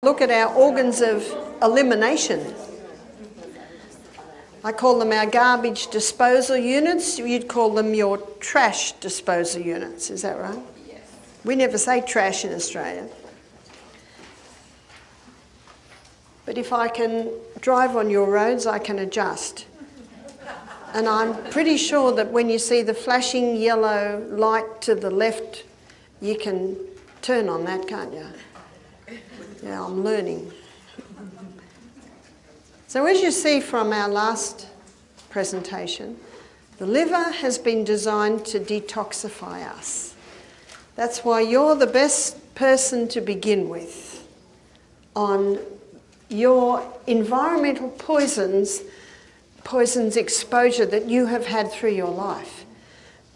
Look at our organs of elimination. I call them our garbage disposal units. You'd call them your trash disposal units. Is that right? Yes. We never say trash in Australia. But if I can drive on your roads, I can adjust. And I'm pretty sure that when you see the flashing yellow light to the left, you can turn on that, can't you? Yeah, I'm learning. So as you see from our last presentation, the liver has been designed to detoxify us. That's why you're the best person to begin with on your environmental poisons exposure that you have had through your life.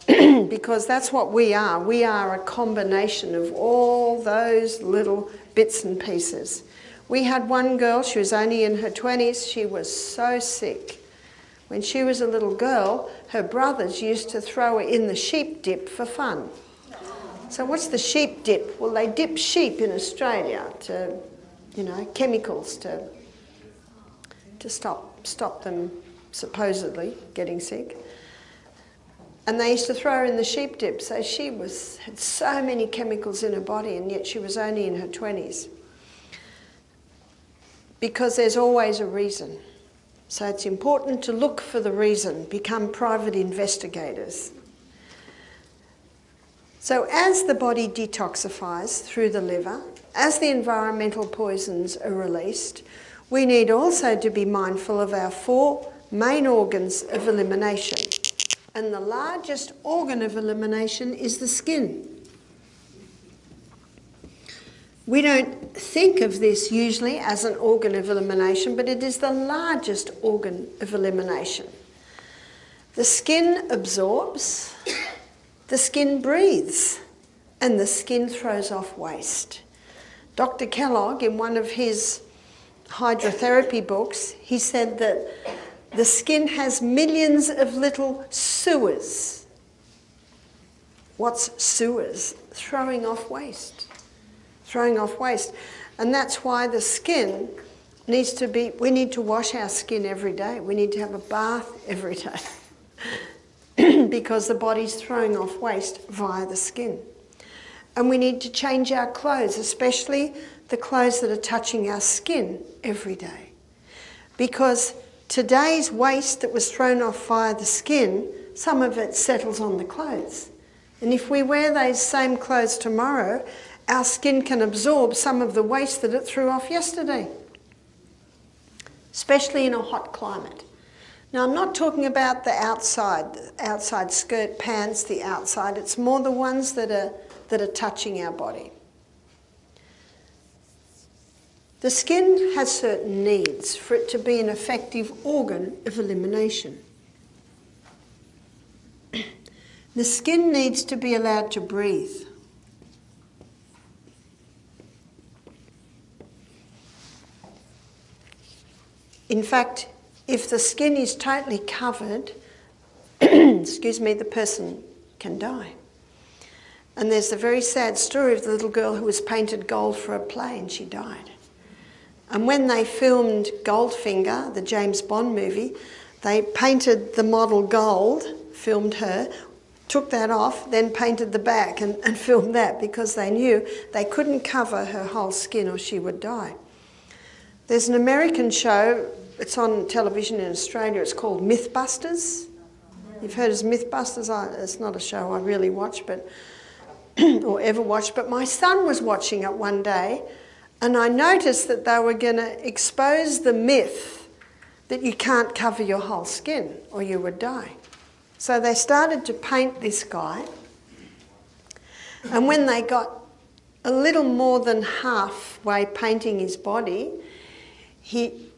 Because that's what we are. We are a combination of all those little bits and pieces. We had one girl, she was only in her 20s, she was so sick. When she was a little girl, her brothers used to throw her in the sheep dip for fun. So what's the sheep dip? Well, they dip sheep in Australia to, chemicals to stop them supposedly getting sick. And they used to throw her in the sheep dip, so she had so many chemicals in her body, and yet she was only in her 20s. Because there's always a reason. So it's important to look for the reason, become private investigators. So as the body detoxifies through the liver, as the environmental poisons are released, we need also to be mindful of our 4 main organs of elimination. And the largest organ of elimination is the skin. We don't think of this usually as an organ of elimination, but it is the largest organ of elimination. The skin absorbs, the skin breathes, and the skin throws off waste. Dr. Kellogg, in one of his hydrotherapy books, he said that the skin has millions of little sewers. What's sewers? Throwing off waste. Throwing off waste. And that's why the skin needs to be, we need to wash our skin every day. We need to have a bath every day because the body's throwing off waste via the skin. And we need to change our clothes, especially the clothes that are touching our skin every day. Because today's waste that was thrown off via the skin, some of it settles on the clothes. And if we wear those same clothes tomorrow, our skin can absorb some of the waste that it threw off yesterday, especially in a hot climate. Now, I'm not talking about the outside skirt, pants, the outside. It's more the ones that are touching our body. The skin has certain needs for it to be an effective organ of elimination. The skin needs to be allowed to breathe. In fact, if the skin is totally covered, the person can die. And there's the very sad story of the little girl who was painted gold for a play and she died. And when they filmed Goldfinger, the James Bond movie, they painted the model gold, filmed her, took that off, then painted the back and filmed that because they knew they couldn't cover her whole skin or she would die. There's an American show, it's on television in Australia, it's called Mythbusters. You've heard of Mythbusters? It's not a show I really watch or ever watched, but my son was watching it one day and I noticed that they were going to expose the myth that you can't cover your whole skin or you would die. So they started to paint this guy, and when they got a little more than halfway painting his body, he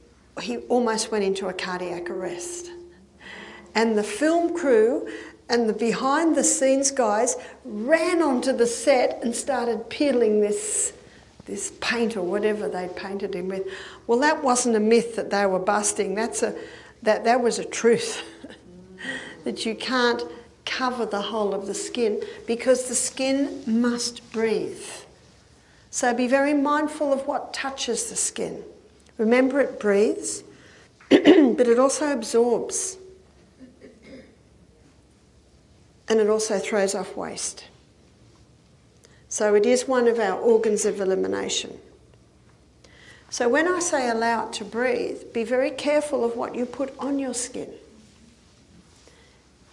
almost went into a cardiac arrest. And the film crew and the behind-the-scenes guys ran onto the set and started peeling this paint or whatever they'd painted him with. Well, that wasn't a myth that they were busting. That was a truth, that you can't cover the whole of the skin because the skin must breathe. So be very mindful of what touches the skin. Remember, it breathes, but it also absorbs. And it also throws off waste. So it is one of our organs of elimination. So when I say allow it to breathe, be very careful of what you put on your skin.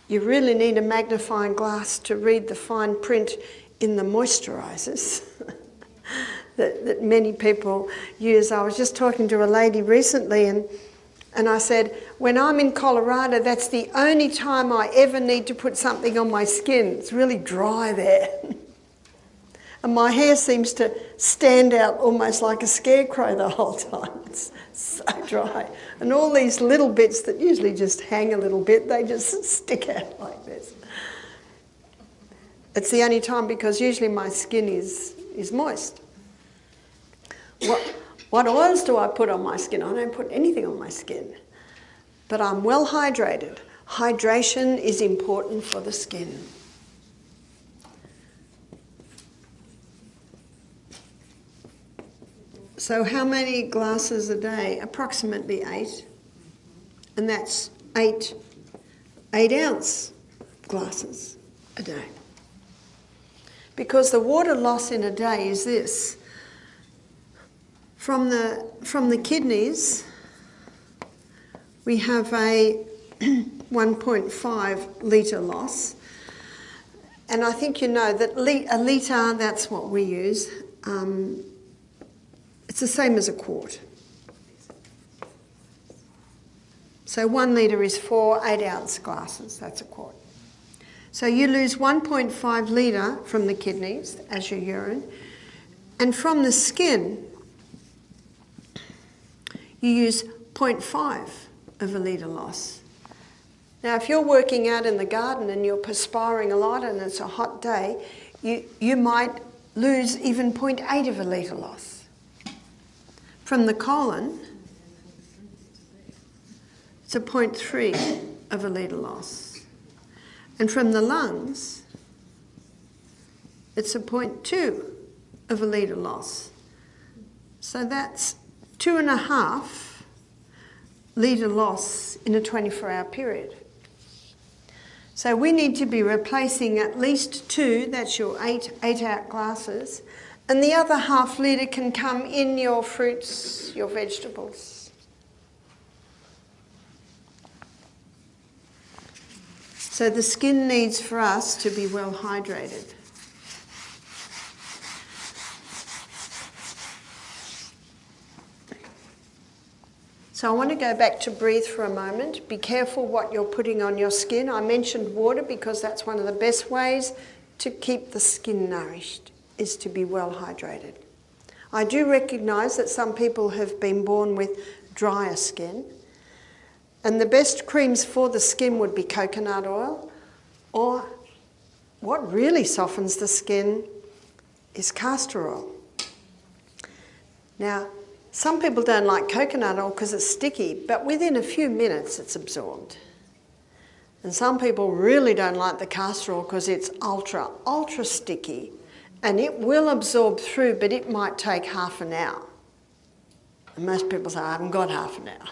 You really need a magnifying glass to read the fine print in the moisturisers that many people use. I was just talking to a lady recently and I said, when I'm in Colorado, that's the only time I ever need to put something on my skin. It's really dry there. And my hair seems to stand out almost like a scarecrow the whole time. It's so dry. And all these little bits that usually just hang a little bit, they just stick out like this. It's the only time because usually my skin is moist. What oils do I put on my skin? I don't put anything on my skin. But I'm well hydrated. Hydration is important for the skin. So how many glasses a day? Approximately 8. And that's 8 ounce glasses a day. Because the water loss in a day is this. From the kidneys, we have a 1.5 litre loss. And I think you know that a litre, that's what we use. It's the same as a quart. So 1 litre is 4 8-ounce glasses, that's a quart. So you lose 1.5 litre from the kidneys as your urine, and from the skin, you use 0.5 of a litre loss. Now, if you're working out in the garden and you're perspiring a lot and it's a hot day, you might lose even 0.8 of a litre loss. From the colon, it's a 0.3 of a litre loss. And from the lungs, it's a 0.2 of a litre loss. So that's 2.5 litre loss in a 24-hour period. So we need to be replacing at least 2, that's your 8-ounce glasses, and the other half litre can come in your fruits, your vegetables. So the skin needs for us to be well hydrated. So I want to go back to breathe for a moment. Be careful what you're putting on your skin. I mentioned water because that's one of the best ways to keep the skin nourished, is to be well hydrated. I do recognise that some people have been born with drier skin, and the best creams for the skin would be coconut oil, or what really softens the skin is castor oil. Now, some people don't like coconut oil because it's sticky, but within a few minutes it's absorbed. And some people really don't like the castor oil because it's ultra sticky, and it will absorb through, but it might take half an hour. And most people say, I haven't got half an hour.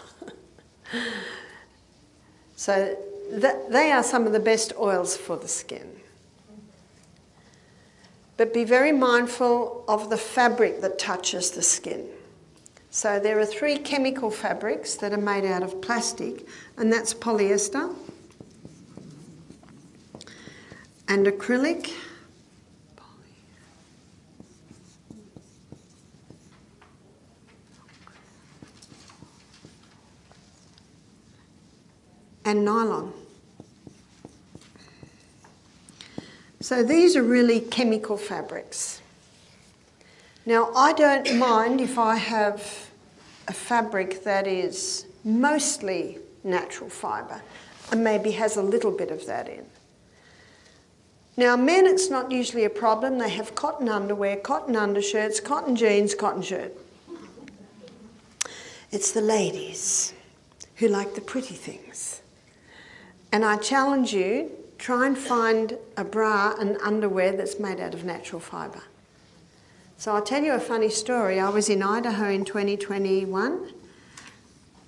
So they are some of the best oils for the skin. But be very mindful of the fabric that touches the skin. So there are 3 chemical fabrics that are made out of plastic, and that's polyester and acrylic and nylon. So these are really chemical fabrics. Now, I don't mind if I have a fabric that is mostly natural fibre and maybe has a little bit of that in. Now, men, it's not usually a problem. They have cotton underwear, cotton undershirts, cotton jeans, cotton shirt. It's the ladies who like the pretty things. And I challenge you, try and find a bra and underwear that's made out of natural fibre. So I'll tell you a funny story. I was in Idaho in 2021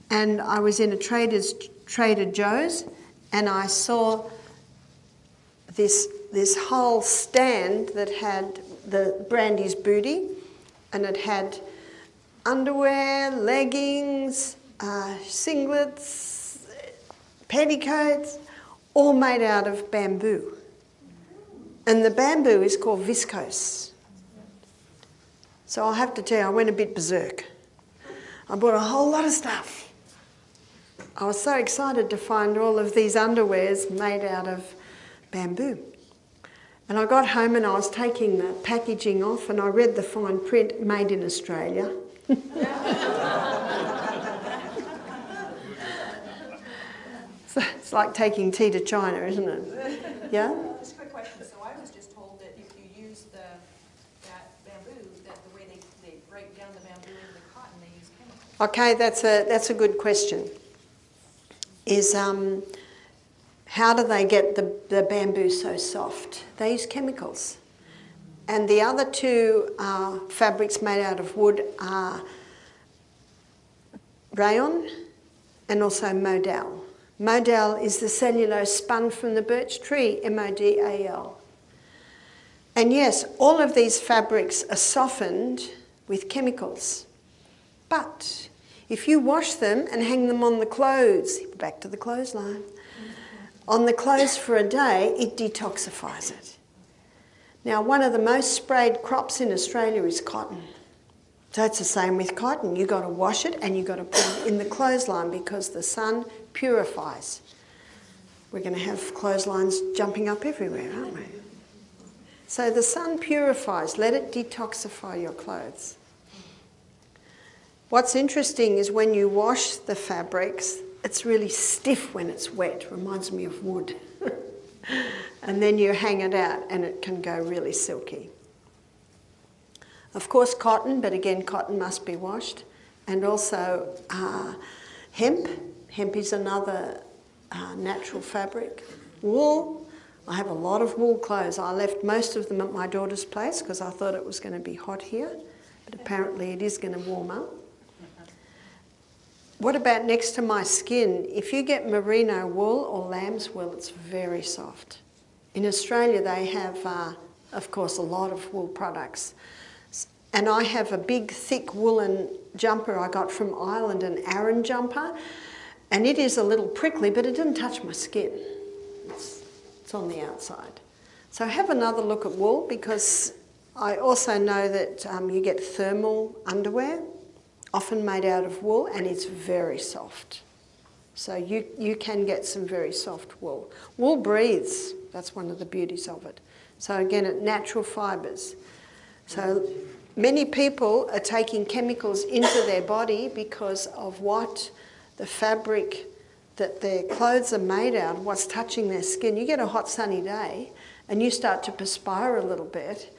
and I was in a Trader Joe's and I saw this whole stand that had the Brandy's Booty, and it had underwear, leggings, singlets, petticoats, all made out of bamboo. And the bamboo is called viscose. So I'll have to tell you, I went a bit berserk. I bought a whole lot of stuff. I was so excited to find all of these underwears made out of bamboo. And I got home and I was taking the packaging off and I read the fine print, made in Australia. So it's like taking tea to China, isn't it? Yeah? Just a quick question. So I was just told that if you use that bamboo, that the way they break down the bamboo into the cotton, they use chemicals. Okay, that's a good question. Is how do they get the bamboo so soft? They use chemicals. And the other two fabrics made out of wood are rayon and also modal. Modal is the cellulose spun from the birch tree, MODAL. And yes, all of these fabrics are softened with chemicals. But if you wash them and hang them on the clothes, back to the clothesline, on the clothes for a day, it detoxifies it. Now, one of the most sprayed crops in Australia is cotton. So it's the same with cotton. You've got to wash it and you've got to put it in the clothesline because the sun purifies. We're going to have clotheslines jumping up everywhere, aren't we? So the sun purifies. Let it detoxify your clothes. What's interesting is when you wash the fabrics, it's really stiff when it's wet. Reminds me of wood. And then you hang it out and it can go really silky. Of course cotton, but again cotton must be washed. And also hemp. Hemp is another natural fabric. Wool. I have a lot of wool clothes. I left most of them at my daughter's place because I thought it was going to be hot here. But apparently it is going to warm up. What about next to my skin? If you get merino wool or lamb's wool, it's very soft. In Australia, they have, of course, a lot of wool products. And I have a big, thick woolen jumper I got from Ireland, an Aran jumper. And it is a little prickly, but it didn't touch my skin. It's on the outside. So have another look at wool because I also know that you get thermal underwear, often made out of wool, and it's very soft. So you can get some very soft wool. Wool breathes. That's one of the beauties of it. So again, natural fibres. So many people are taking chemicals into their body because of what the fabric that their clothes are made out of, what's touching their skin. You get a hot sunny day and you start to perspire a little bit,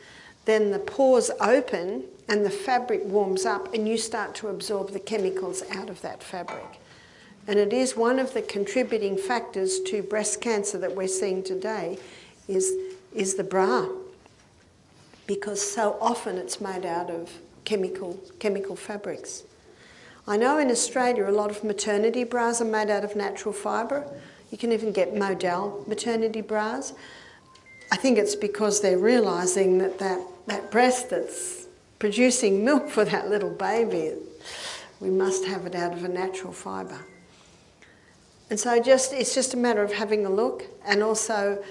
then the pores open and the fabric warms up and you start to absorb the chemicals out of that fabric. And it is one of the contributing factors to breast cancer that we're seeing today is the bra, because so often it's made out of chemical fabrics. I know in Australia a lot of maternity bras are made out of natural fibre. You can even get modal maternity bras. I think it's because they're realising that breast that's producing milk for that little baby, we must have it out of a natural fibre. And so it's just a matter of having a look. And also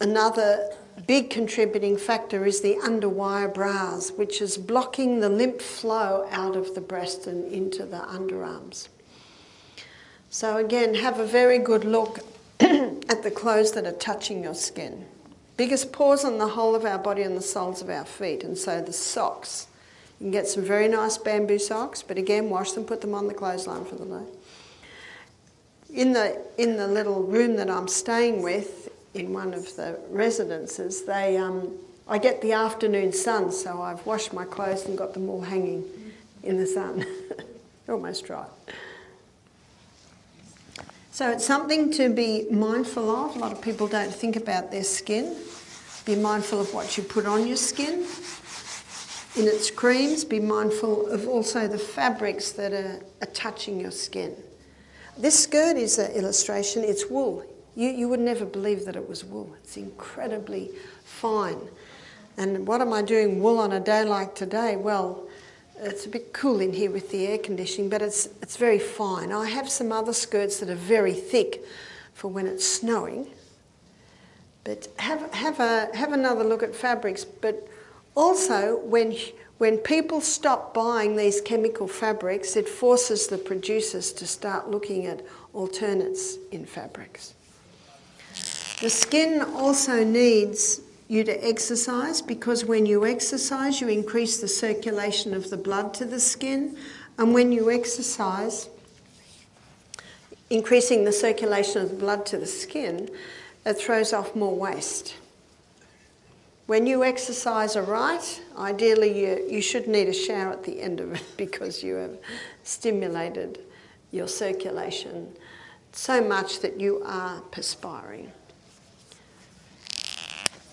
another big contributing factor is the underwire bras, which is blocking the lymph flow out of the breast and into the underarms. So again, have a very good look at the clothes that are touching your skin. Biggest pores on the whole of our body and the soles of our feet, and so the socks. You can get some very nice bamboo socks, but again, wash them, put them on the clothesline for the day. In the little room that I'm staying with, in one of the residences, I get the afternoon sun, so I've washed my clothes and got them all hanging in the sun. Almost dry. So it's something to be mindful of. A lot of people don't think about their skin. Be mindful of what you put on your skin. in its creams. Be mindful of also the fabrics that are touching your skin. This skirt is an illustration. It's wool. You would never believe that it was wool. It's incredibly fine. And what am I doing wool on a day like today? Well, it's a bit cool in here with the air conditioning, but it's very fine. I have some other skirts that are very thick for when it's snowing. But have another look at fabrics. But also, when people stop buying these chemical fabrics, it forces the producers to start looking at alternates in fabrics. The skin also needs you to exercise, because when you exercise, you increase the circulation of the blood to the skin. And when you exercise, increasing the circulation of the blood to the skin, it throws off more waste. When you exercise right, ideally you should need a shower at the end of it because you have stimulated your circulation so much that you are perspiring.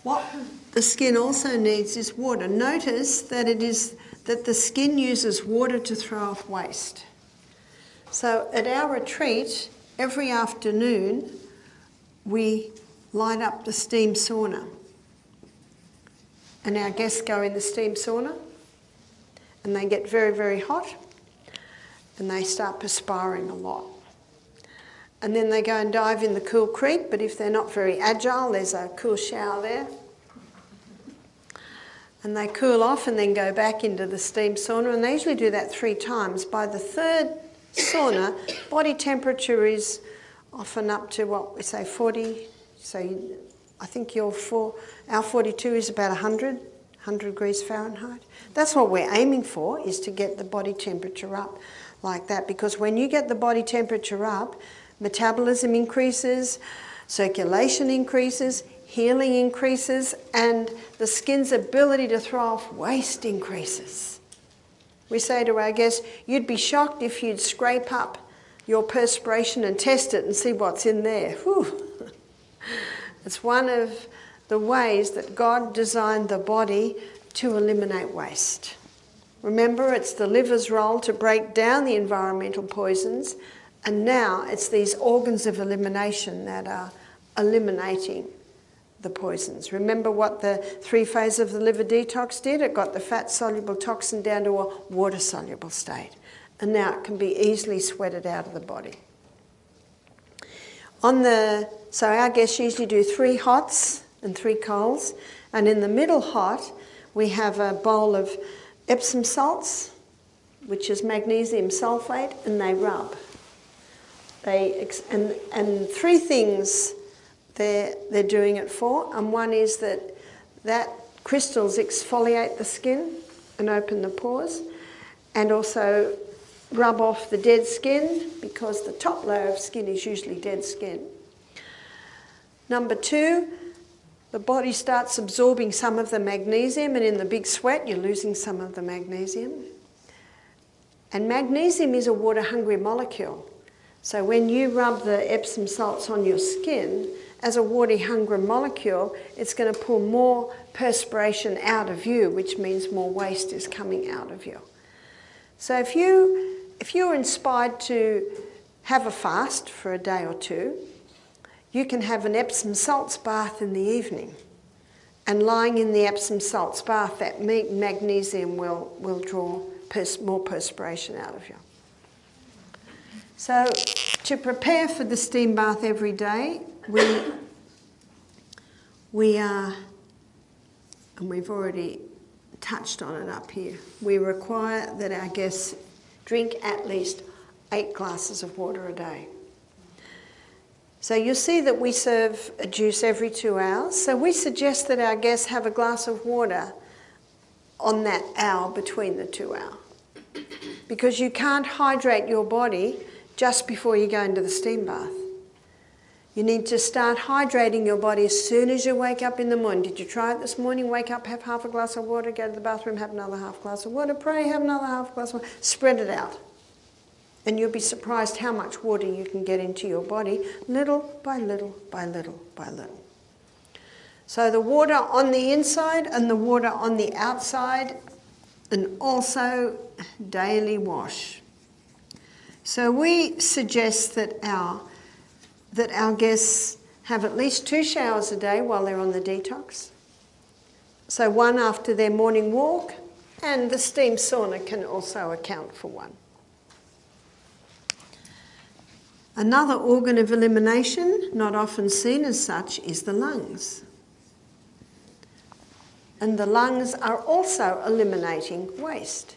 What the skin also needs is water. Notice that that the skin uses water to throw off waste. So at our retreat, every afternoon, we light up the steam sauna. And our guests go in the steam sauna and they get very, very hot and they start perspiring a lot. And then they go and dive in the cool creek, but if they're not very agile, there's a cool shower there. And they cool off and then go back into the steam sauna, and they usually do that 3 times. By the 3rd sauna, body temperature is often up to, what we say, 40. So I think our 42 is about 100 degrees Fahrenheit. That's what we're aiming for, is to get the body temperature up like that, because when you get the body temperature up, metabolism increases, circulation increases, healing increases, and the skin's ability to throw off waste increases. We say to our guests, you'd be shocked if you'd scrape up your perspiration and test it and see what's in there. Whew. It's one of the ways that God designed the body to eliminate waste. Remember, it's the liver's role to break down the environmental poisons, and now it's these organs of elimination that are eliminating the poisons. Remember what the 3 phases of the liver detox did? It got the fat-soluble toxin down to a water-soluble state. And now it can be easily sweated out of the body. So our guests usually do 3 hots and 3 colds. And in the middle hot, we have a bowl of Epsom salts, which is magnesium sulfate, and they rub. And 3 things they're doing it for, and one is that crystals exfoliate the skin and open the pores, and also rub off the dead skin, because the top layer of skin is usually dead skin. Number 2, the body starts absorbing some of the magnesium, and in the big sweat you're losing some of the magnesium. And magnesium is a water-hungry molecule. So when you rub the Epsom salts on your skin, as a water-hungry molecule, it's going to pull more perspiration out of you, which means more waste is coming out of you. So if you're inspired to have a fast for a day or 2, you can have an Epsom salts bath in the evening. And lying in the Epsom salts bath, that magnesium will draw more perspiration out of you. So to prepare for the steam bath every day, we are, and we've already touched on it up here, we require that our guests drink at least 8 glasses of water a day. So you'll see that we serve a juice every 2 hours. So we suggest that our guests have a glass of water on that hour between the 2 hours. Because you can't hydrate your body just before you go into the steam bath. You need to start hydrating your body as soon as you wake up in the morning. Did you try it this morning? Wake up, have half a glass of water, go to the bathroom, have another half glass of water, pray, have another half glass of water. Spread it out. And you'll be surprised how much water you can get into your body, little by little by little by little. So the water on the inside and the water on the outside and also daily wash. So we suggest that our guests have at least 2 showers a day while they're on the detox. So one after their morning walk, and the steam sauna can also account for one. Another organ of elimination, not often seen as such, is the lungs. And the lungs are also eliminating waste.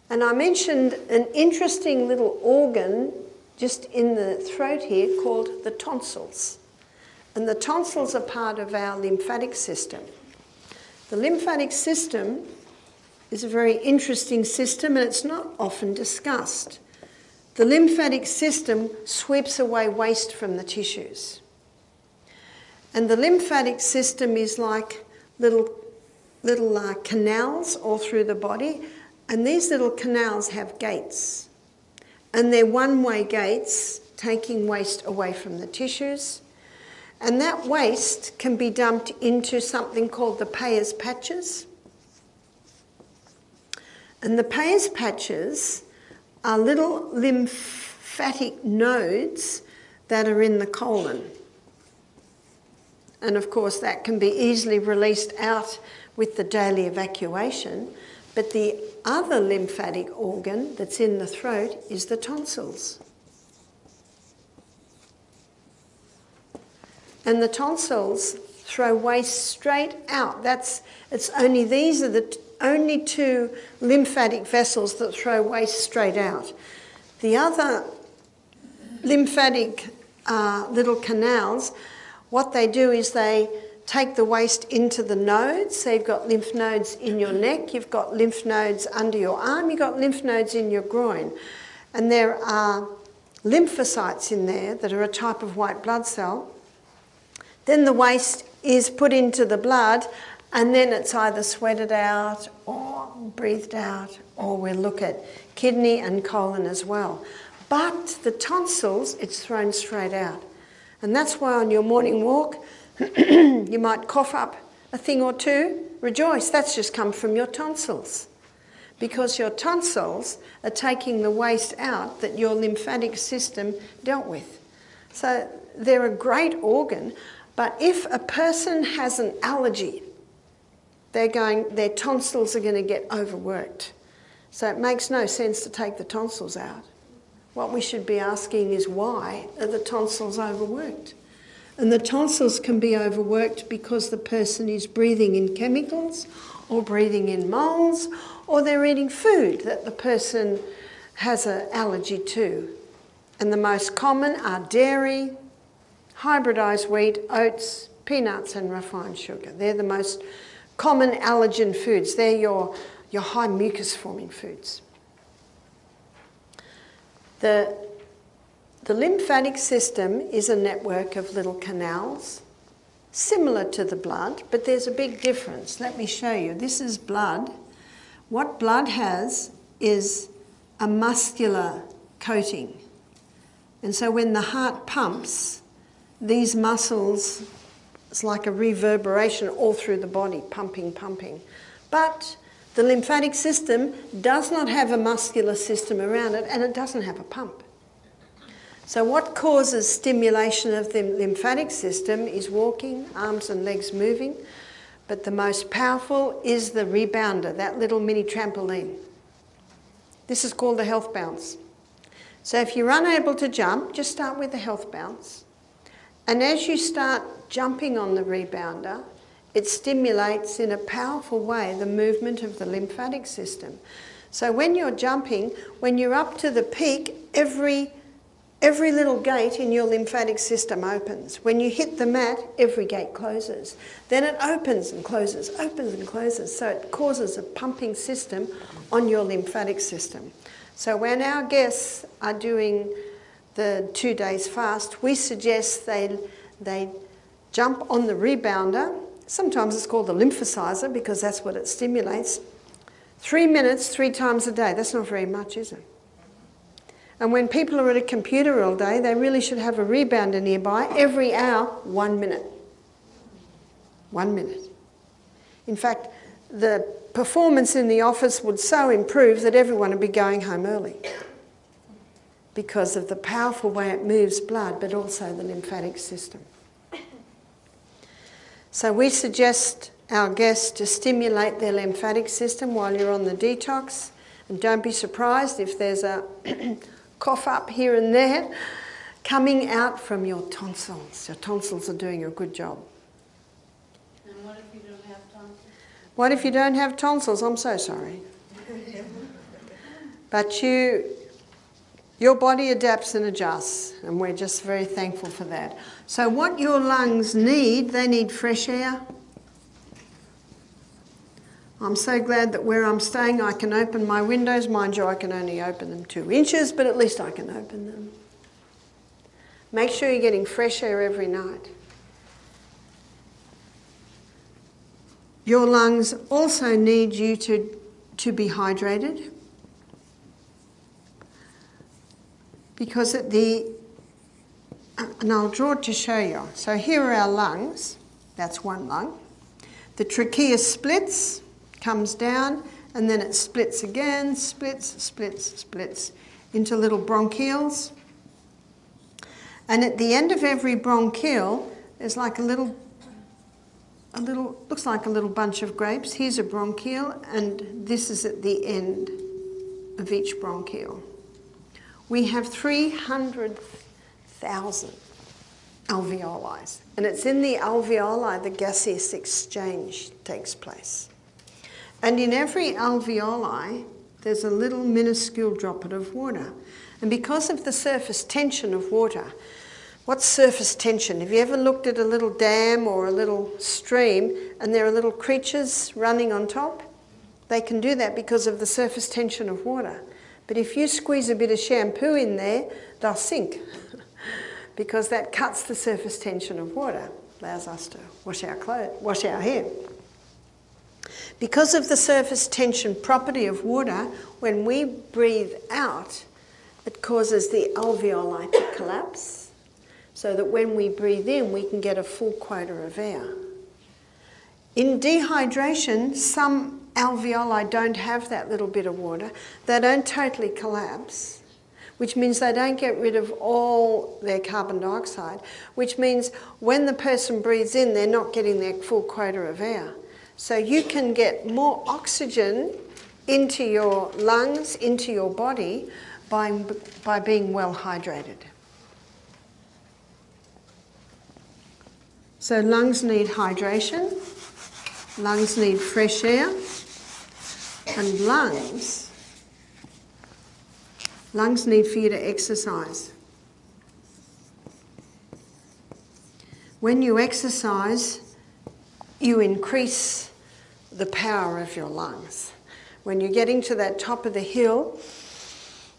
And I mentioned an interesting little organ just in the throat here called the tonsils. And the tonsils are part of our lymphatic system. The lymphatic system is a very interesting system, and it's not often discussed. The lymphatic system sweeps away waste from the tissues. And the lymphatic system is like little canals all through the body, and these little canals have gates. And they're one-way gates taking waste away from the tissues. And that waste can be dumped into something called the Peyer's patches. And the Peyer's patches are little lymphatic nodes that are in the colon. And of course that can be easily released out with the daily evacuation. But the other lymphatic organ that's in the throat is the tonsils. And the tonsils throw waste straight out. These are the only 2 lymphatic vessels that throw waste straight out. The other lymphatic little canals, what they do is they take the waste into the nodes. So you've got lymph nodes in your neck, you've got lymph nodes under your arm, you've got lymph nodes in your groin. And there are lymphocytes in there that are a type of white blood cell. Then the waste is put into the blood, and then it's either sweated out or breathed out, or we'll look at kidney and colon as well. But the tonsils, it's thrown straight out. And that's why on your morning walk, you might cough up a thing or 2. Rejoice, that's just come from your tonsils. Because your tonsils are taking the waste out that your lymphatic system dealt with. So they're a great organ, but if a person has an allergy, their tonsils are going to get overworked. So it makes no sense to take the tonsils out. What we should be asking is, why are the tonsils overworked? And the tonsils can be overworked because the person is breathing in chemicals or breathing in moles, or they're eating food that the person has an allergy to. And the most common are dairy, hybridised wheat, oats, peanuts and refined sugar. They're the most common allergen foods. They're your high mucus forming foods. The lymphatic system is a network of little canals, similar to the blood, but there's a big difference. Let me show you. This is blood. What blood has is a muscular coating. And so when the heart pumps, these muscles, it's like a reverberation all through the body, pumping, pumping. But the lymphatic system does not have a muscular system around it, and it doesn't have a pump. So what causes stimulation of the lymphatic system is walking, arms and legs moving, but the most powerful is the rebounder, that little mini trampoline. This is called the health bounce. So if you're unable to jump, just start with the health bounce. And as you start jumping on the rebounder, it stimulates in a powerful way the movement of the lymphatic system. So when you're jumping, when you're up to the peak, every little gate in your lymphatic system opens. When you hit the mat, every gate closes. Then it opens and closes, opens and closes. So it causes a pumping system on your lymphatic system. So when our guests are doing the 2 days fast, we suggest they jump on the rebounder. Sometimes it's called the lymphosizer because that's what it stimulates. 3 minutes, 3 times a day. That's not very much, is it? And when people are at a computer all day, they really should have a rebounder nearby. Every hour, 1 minute. 1 minute. In fact, the performance in the office would so improve that everyone would be going home early because of the powerful way it moves blood, but also the lymphatic system. So we suggest our guests to stimulate their lymphatic system while you're on the detox, and don't be surprised if there's a cough up here and there coming out from your tonsils. Your tonsils are doing a good job. And what if you don't have tonsils? What if you don't have tonsils? I'm so sorry. But your body adapts and adjusts, and we're just very thankful for that. So what your lungs need, they need fresh air. I'm so glad that where I'm staying I can open my windows. Mind you, I can only open them 2 inches, but at least I can open them. Make sure you're getting fresh air every night. Your lungs also need you to be hydrated, because at the, and I'll draw it to show you. So here are our lungs. That's one lung. The trachea splits, comes down, and then it splits again, splits into little bronchioles. And at the end of every bronchiole, there's like a little, looks like a little bunch of grapes. Here's a bronchiole, and this is at the end of each bronchiole. We have 300,000 alveoli, and it's in the alveoli the gaseous exchange takes place. And in every alveoli, there's a little minuscule droplet of water. And because of the surface tension of water, what's surface tension? Have you ever looked at a little dam or a little stream and there are little creatures running on top? They can do that because of the surface tension of water. But if you squeeze a bit of shampoo in there, they'll sink because that cuts the surface tension of water, allows us to wash our clothes, wash our hair. Because of the surface tension property of water, when we breathe out, it causes the alveoli to collapse, so that when we breathe in, we can get a full quota of air. In dehydration, some alveoli don't have that little bit of water. They don't totally collapse, which means they don't get rid of all their carbon dioxide, which means when the person breathes in, they're not getting their full quota of air. So you can get more oxygen into your lungs, into your body, by being well hydrated. So lungs need hydration, lungs need fresh air, and lungs need for you to exercise. When you exercise, you increase the power of your lungs. When you're getting to that top of the hill,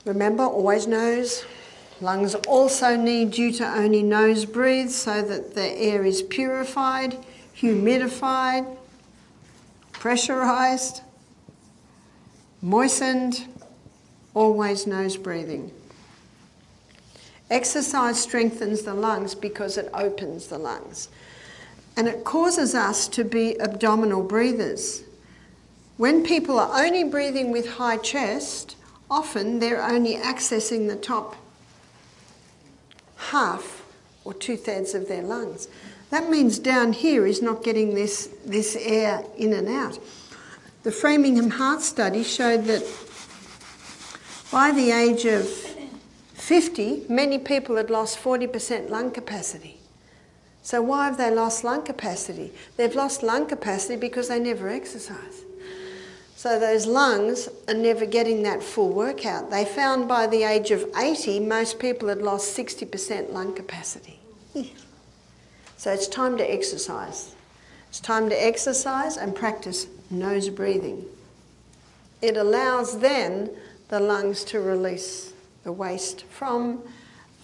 remember, always nose. Lungs also need you to only nose breathe so that the air is purified, humidified, pressurized, moistened, always nose breathing. Exercise strengthens the lungs because it opens the lungs. And it causes us to be abdominal breathers. When people are only breathing with high chest, often they're only accessing the top half or 2/3 of their lungs. That means down here is not getting this air in and out. The Framingham Heart Study showed that by the age of 50, many people had lost 40% lung capacity. So why have they lost lung capacity? They've lost lung capacity because they never exercise. So those lungs are never getting that full workout. They found by the age of 80, most people had lost 60% lung capacity. So it's time to exercise. It's time to exercise and practice nose breathing. It allows then the lungs to release the waste from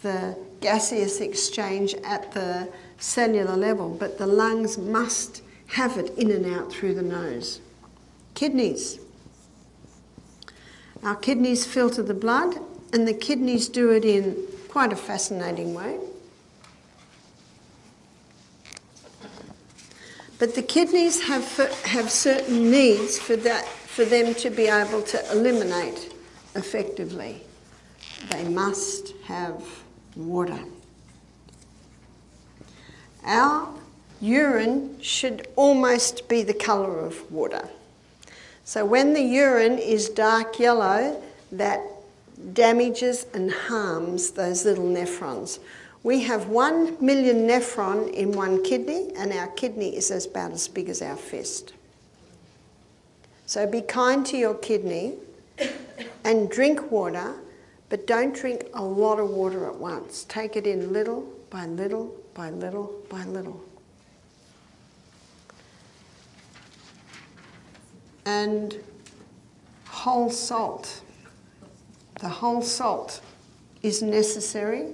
the gaseous exchange at the cellular level, but the lungs must have it in and out through the nose. Kidneys. Our kidneys filter the blood, and the kidneys do it in quite a fascinating way. But the kidneys have certain needs for them to be able to eliminate effectively. They must have water. Our urine should almost be the colour of water. So when the urine is dark yellow, that damages and harms those little nephrons. We have 1 million nephron in one kidney, and our kidney is about as big as our fist. So be kind to your kidney and drink water, but don't drink a lot of water at once. Take it in little by little by little by little. And whole salt. The whole salt is necessary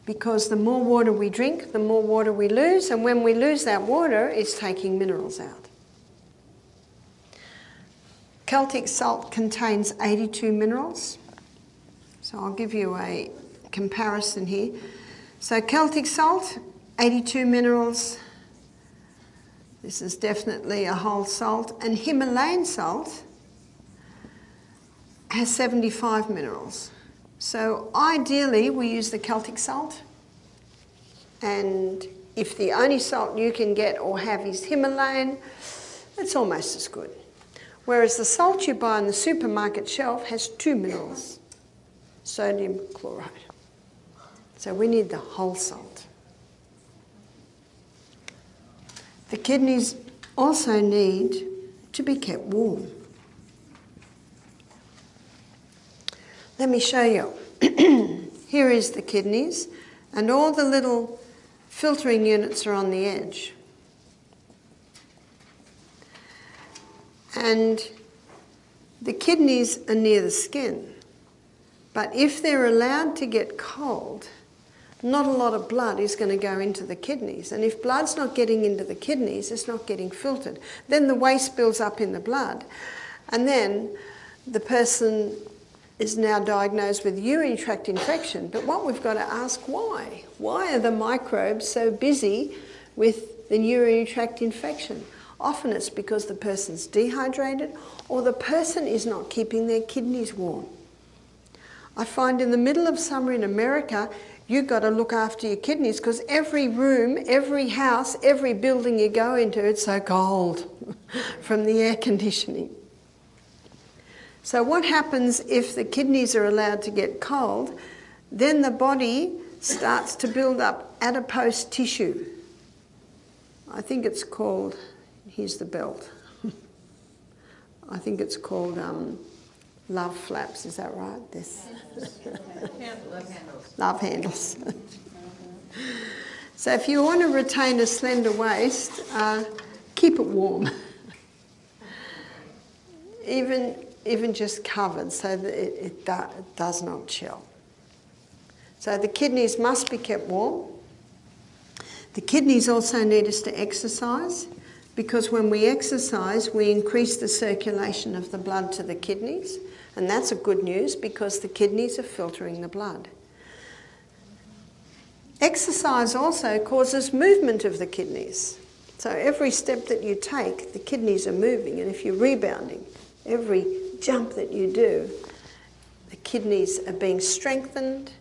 because the more water we drink, the more water we lose, and when we lose that water, it's taking minerals out. Celtic salt contains 82 minerals. So I'll give you a comparison here. So Celtic salt, 82 minerals. This is definitely a whole salt. And Himalayan salt has 75 minerals. So ideally we use the Celtic salt, and if the only salt you can get or have is Himalayan, it's almost as good. Whereas the salt you buy on the supermarket shelf has 2 minerals, sodium chloride. So we need the whole salt. The kidneys also need to be kept warm. Let me show you. Here is the kidneys, and all the little filtering units are on the edge. And the kidneys are near the skin. But if they're allowed to get cold, not a lot of blood is going to go into the kidneys. And if blood's not getting into the kidneys, it's not getting filtered. Then the waste builds up in the blood. And then the person is now diagnosed with urinary tract infection. But what we've got to ask, why? Why are the microbes so busy with the urinary tract infection? Often it's because the person's dehydrated or the person is not keeping their kidneys warm. I find in the middle of summer in America, you've got to look after your kidneys because every room, every house, every building you go into, it's so cold from the air conditioning. So what happens if the kidneys are allowed to get cold? Then the body starts to build up adipose tissue. I think it's called, here's the belt. I think it's called love flaps, is that right? This. Love handles. Love handles. So if you want to retain a slender waist, keep it warm. Even just covered so that it does not chill. So the kidneys must be kept warm. The kidneys also need us to exercise because when we exercise, we increase the circulation of the blood to the kidneys. And that's a good news because the kidneys are filtering the blood. Exercise also causes movement of the kidneys. So every step that you take, the kidneys are moving. And if you're rebounding, every jump that you do, the kidneys are being strengthened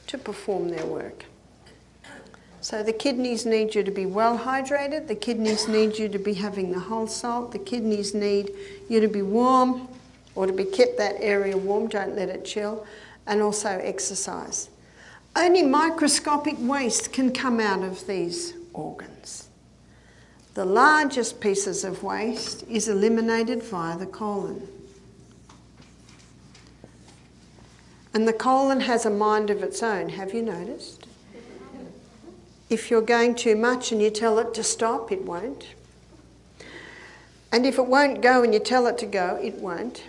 to perform their work. So the kidneys need you to be well hydrated, the kidneys need you to be having the whole salt, the kidneys need you to be warm or to be kept that area warm, don't let it chill, and also exercise. Only microscopic waste can come out of these organs. The largest pieces of waste is eliminated via the colon. And the colon has a mind of its own, have you noticed? If you're going too much and you tell it to stop, it won't. And if it won't go and you tell it to go, it won't.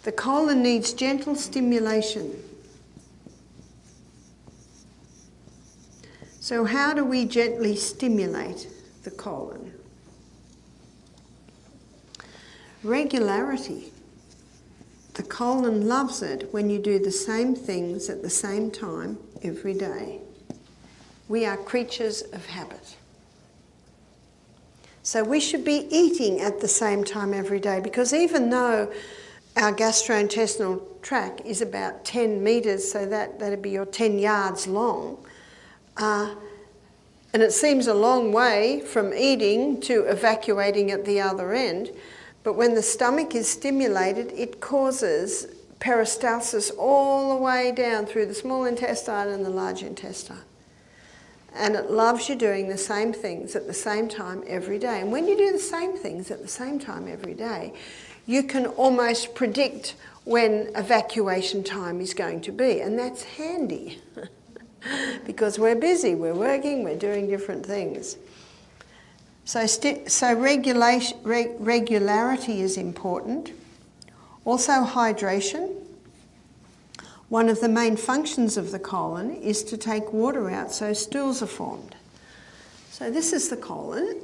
The colon needs gentle stimulation. So how do we gently stimulate the colon? Regularity. The colon loves it when you do the same things at the same time every day. We are creatures of habit. So we should be eating at the same time every day, because even though our gastrointestinal tract is about 10 metres, so that'd be your 10 yards long, and it seems a long way from eating to evacuating at the other end, but when the stomach is stimulated, it causes peristalsis all the way down through the small intestine and the large intestine. And it loves you doing the same things at the same time every day. And when you do the same things at the same time every day, you can almost predict when evacuation time is going to be. And that's handy because we're busy, we're working, we're doing different things. So regularity is important. Also hydration. One of the main functions of the colon is to take water out so stools are formed. So this is the colon.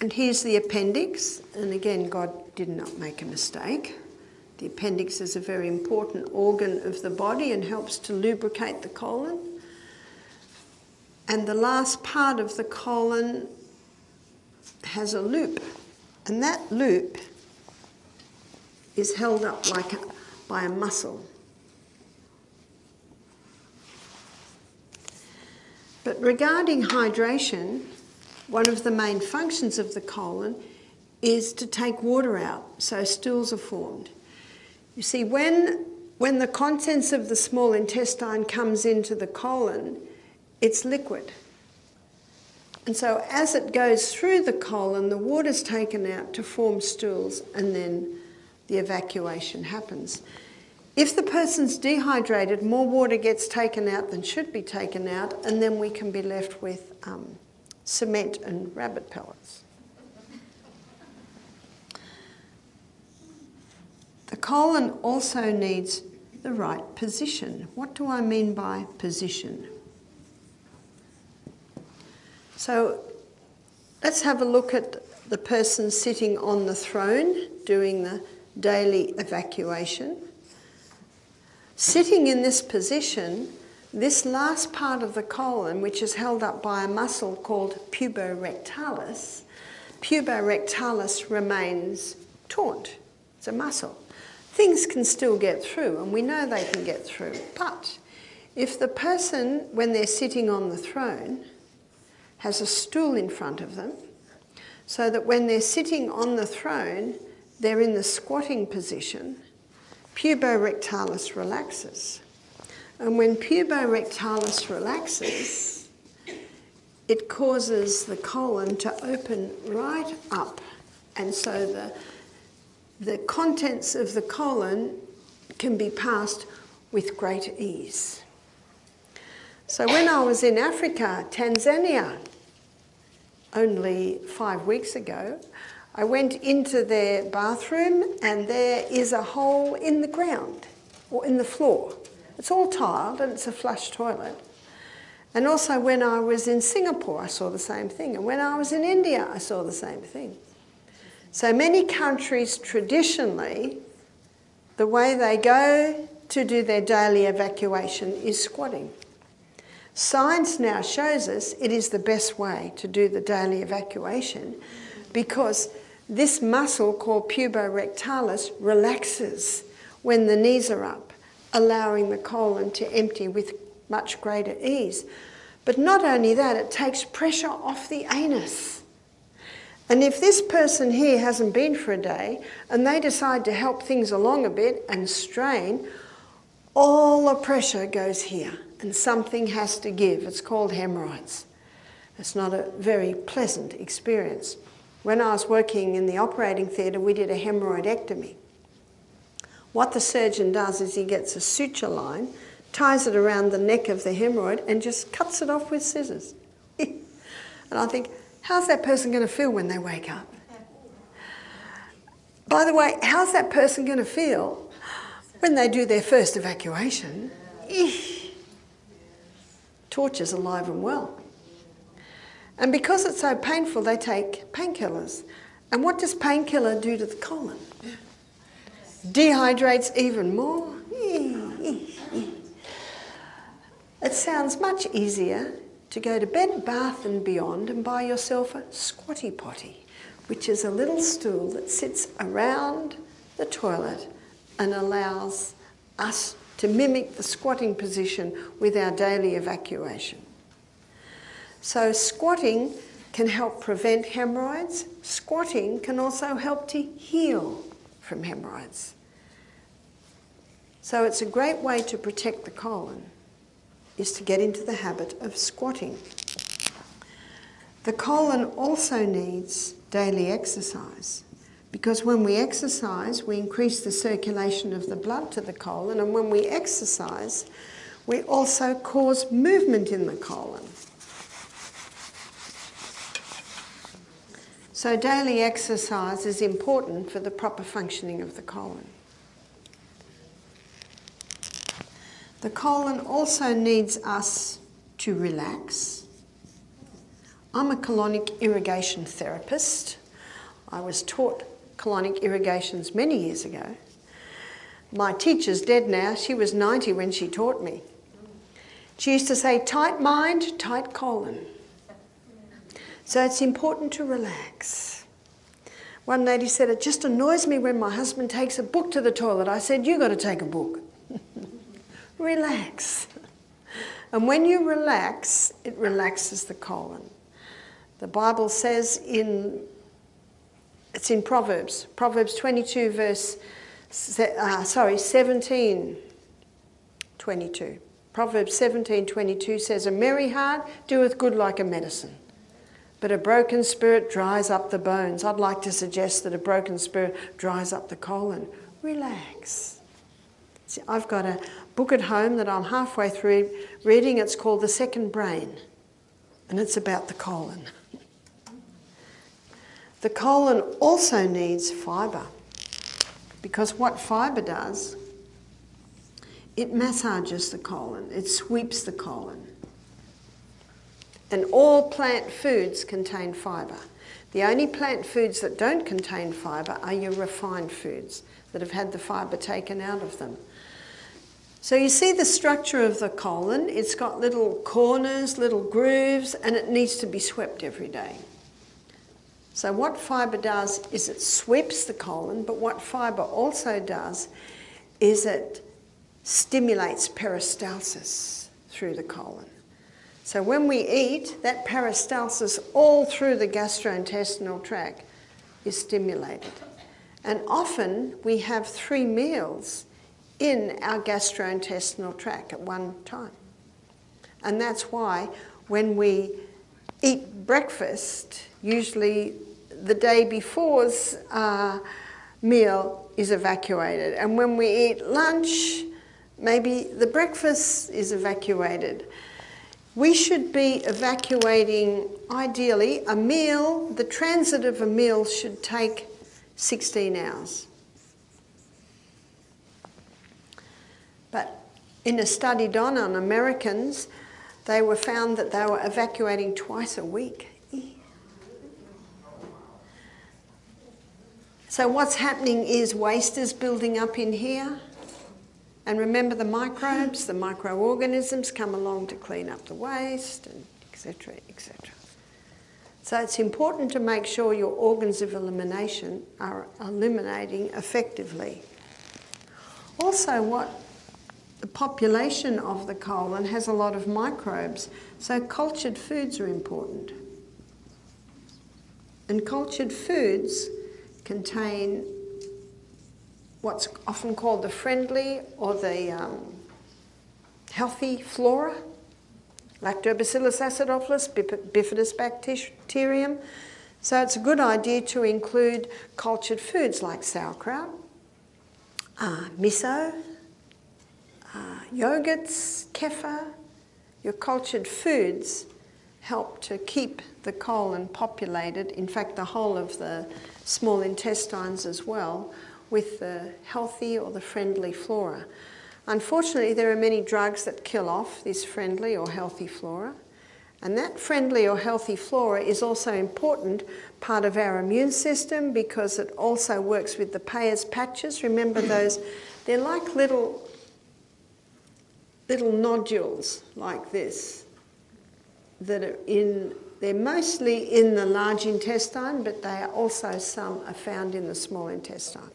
And here's the appendix. And again, God did not make a mistake. The appendix is a very important organ of the body and helps to lubricate the colon. And the last part of the colon has a loop. And that loop is held up by a muscle. But regarding hydration, one of the main functions of the colon is to take water out so stools are formed. You see, when the contents of the small intestine comes into the colon, it's liquid. And so as it goes through the colon, the water's taken out to form stools, and then the evacuation happens. If the person's dehydrated, more water gets taken out than should be taken out, and then we can be left with cement and rabbit pellets. The colon also needs the right position. What do I mean by position? So let's have a look at the person sitting on the throne doing the daily evacuation. Sitting in this position, this last part of the colon, which is held up by a muscle called puborectalis remains taut. It's a muscle. Things can still get through, and we know they can get through. But if the person, when they're sitting on the throne, has a stool in front of them, so that when they're sitting on the throne, they're in the squatting position, puborectalis relaxes. And when puborectalis relaxes, it causes the colon to open right up. And so the contents of the colon can be passed with great ease. So when I was in Africa, Tanzania, only 5 weeks ago, I went into their bathroom and there is a hole in the ground or in the floor. It's all tiled and it's a flush toilet. And also when I was in Singapore, I saw the same thing. And when I was in India, I saw the same thing. So many countries traditionally, the way they go to do their daily evacuation is squatting. Science now shows us it is the best way to do the daily evacuation because this muscle called puborectalis relaxes when the knees are up, allowing the colon to empty with much greater ease. But not only that, it takes pressure off the anus. And if this person here hasn't been for a day and they decide to help things along a bit and strain, all the pressure goes here and something has to give. It's called hemorrhoids. It's not a very pleasant experience. When I was working in the operating theatre, we did a hemorrhoidectomy. What the surgeon does is he gets a suture line, ties it around the neck of the hemorrhoid and just cuts it off with scissors. And I think, how's that person going to feel when they wake up? By the way, how's that person going to feel when they do their first evacuation? Torture's alive and well. And because it's so painful, they take painkillers. And what does painkiller do to the colon? Dehydrates even more. It sounds much easier to go to Bed Bath and Beyond and buy yourself a squatty potty, which is a little stool that sits around the toilet and allows us to mimic the squatting position with our daily evacuation. So squatting can help prevent hemorrhoids. Squatting can also help to heal from hemorrhoids. So it's a great way to protect the colon, is to get into the habit of squatting. The colon also needs daily exercise, because when we exercise, we increase the circulation of the blood to the colon, and when we exercise, we also cause movement in the colon. So daily exercise is important for the proper functioning of the colon. The colon also needs us to relax. I'm a colonic irrigation therapist. I was taught colonic irrigations many years ago. My teacher's dead now. She was 90 when she taught me. She used to say, tight mind, tight colon. So it's important to relax. One lady said, it just annoys me when my husband takes a book to the toilet. I said, you've got to take a book. Relax. And when you relax, it relaxes the colon. The Bible says it's in Proverbs 22 verse, 17:22. Proverbs 17:22 says, a merry heart doeth good like a medicine, but a broken spirit dries up the bones. I'd like to suggest that a broken spirit dries up the colon. Relax. See, I've got a book at home that I'm halfway through reading. It's called The Second Brain, and it's about the colon. The colon also needs fibre, because what fibre does, it massages the colon, it sweeps the colon. And all plant foods contain fibre. The only plant foods that don't contain fibre are your refined foods that have had the fibre taken out of them. So you see the structure of the colon. It's got little corners, little grooves, and it needs to be swept every day. So what fibre does is it sweeps the colon, but what fibre also does is it stimulates peristalsis through the colon. So when we eat, that peristalsis all through the gastrointestinal tract is stimulated. And often we have 3 meals in our gastrointestinal tract at one time. And that's why when we eat breakfast, usually the day before's meal is evacuated. And when we eat lunch, maybe the breakfast is evacuated. We should be evacuating, ideally, a meal. The transit of a meal should take 16 hours. But in a study done on Americans, they were found that they were evacuating twice a week. So what's happening is waste is building up in here. And remember, the microbes, the microorganisms come along to clean up the waste, and etc., etc. So it's important to make sure your organs of elimination are eliminating effectively. Also, the population of the colon has a lot of microbes, so cultured foods are important. And cultured foods contain what's often called the friendly or the healthy flora, Lactobacillus acidophilus, bifidus bacterium. So it's a good idea to include cultured foods like sauerkraut, miso, yogurts, kefir. Your cultured foods help to keep the colon populated, in fact the whole of the small intestines as well, with the healthy or the friendly flora. Unfortunately, there are many drugs that kill off this friendly or healthy flora, and that friendly or healthy flora is also an important part of our immune system because it also works with the Peyer's patches. Remember those? They're like little little nodules like this that are they're mostly in the large intestine, but they are also some are found in the small intestine.